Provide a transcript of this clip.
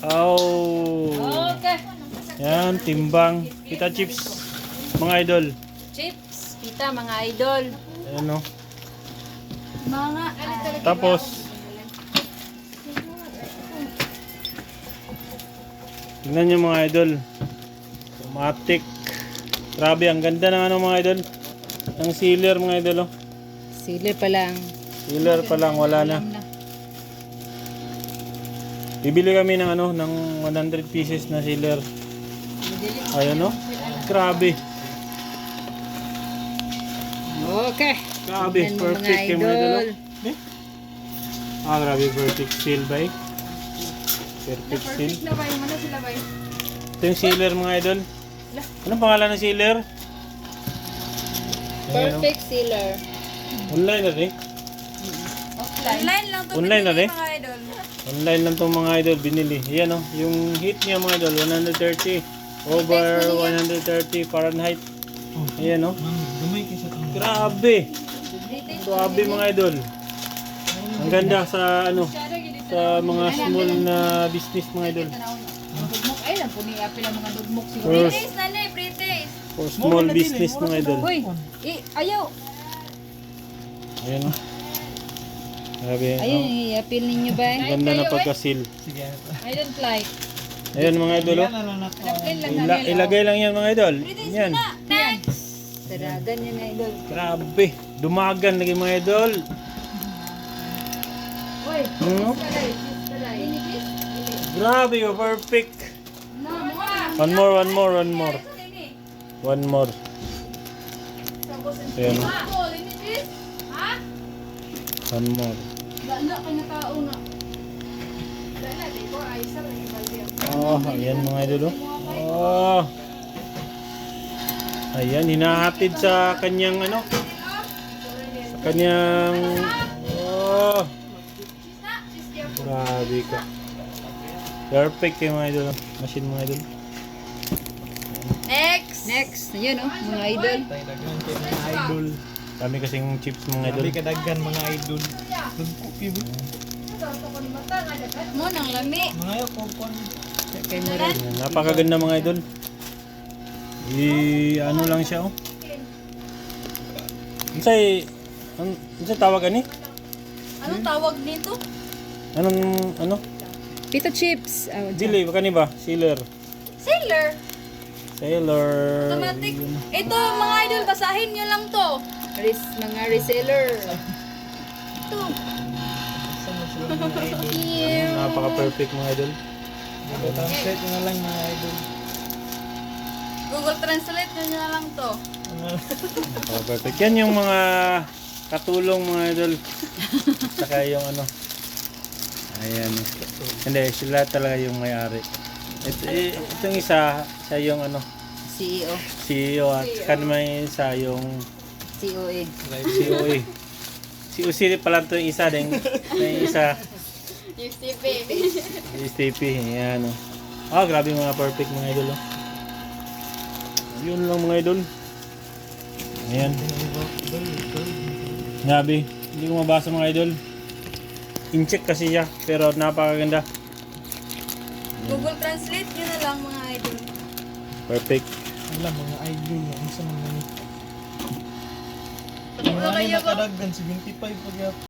Oh. Okay. Yan, timbang. Kita chips, mga idol. Chips, pita mga idol. Ayan o. Mga Tapos, tingnan nyo mga idol. Automatic. Grabe, ang ganda ng ano mga idol. Ang sealer mga idol oh. sili pa lang. Sealer pa lang, wala na. Bibili kami ng ano, ng 100 pieces na sealer. Ayun oh. Grabe. Okay. Grabe, Tingnan mo, perfect mga yung mga idol. idol. oh. Eh? Grabe, perfect seal ba eh? Perfect seal. na ba yung sila ba? Ito yung sealer mga idol. Anong pangalan ng sealer? Perfect sealer. Online na rin. Online lang to. Online na rin. Mga idol. Online lang itong mga idol binili. Yan oh, yung heat niya mga idol, 130. Over 130 Fahrenheit. Ayan oh. Grabe. Grabe mga idol. Ang ganda sa ano, sa mga small na business mga idol. Dugmok ay lang po ni apil ang mga dugmok siguro. For, British na ni, British. for small business mga idol. Hoy, ayaw. Ayan oh. Grabe. Ayun, Oh. i-apil ninyo ba? Ang ganda na pagka-seal. I don't like. Ayan mga idol oh. Apil lang Ilagay lang yan mga idol. Yan. Next. Saragan yan na idol. Grabe. Dumagan lagi mga idol. Hoy, Hmm? Grabe oh, perfect. One more. One more. Ayan oh. One more. Oh, ayan mga idol oh. Oh. Ayan, hinahatid sa kanyang ano. Sa kanyang oh. Grabe ka. Perfect yung mga idol. Machine mga idol. Next. Yun oh, mga idol. Idol. Dami kasing chips mga idol. Grabe kadaghan mga idol. Mo nang lami. Mga yo kokon. Kay mo rin. Ayan, napakaganda mga idol. Ano lang siya oh. Unsay tawag ani? Anong tawag dito? Ano? Pita chips. Dili ba kani ba? Sealer. Sailor. Automatic. Ito mga idol, basahin nyo lang to. Mga reseller. Ito. Napaka-perfect mga idol. Translate na lang mga idol. Google Translate nyo na lang to. Napaka-perfect. Yan yung mga katulong mga idol. Saka yung ano. Ayan. Hindi, sila talaga yung may-ari. Itong isa, siya yung ano, CEO. CEO at saka naman isa yung COA. COA. Si Usiri pala ito yung isa din. Yung isa, UCP. STP. Ayan o. Grabe mga perfect mga idol. Oh. Yun lang mga idol. Ayan. Grabe. Hindi ko mabasa mga idol. In-check kasi siya. Pero napakaganda. Google Translate nyo na lang mga idol. Perfect. Alam mga idol yan sa mga Wala kayo ba? nakadaghan 75 pag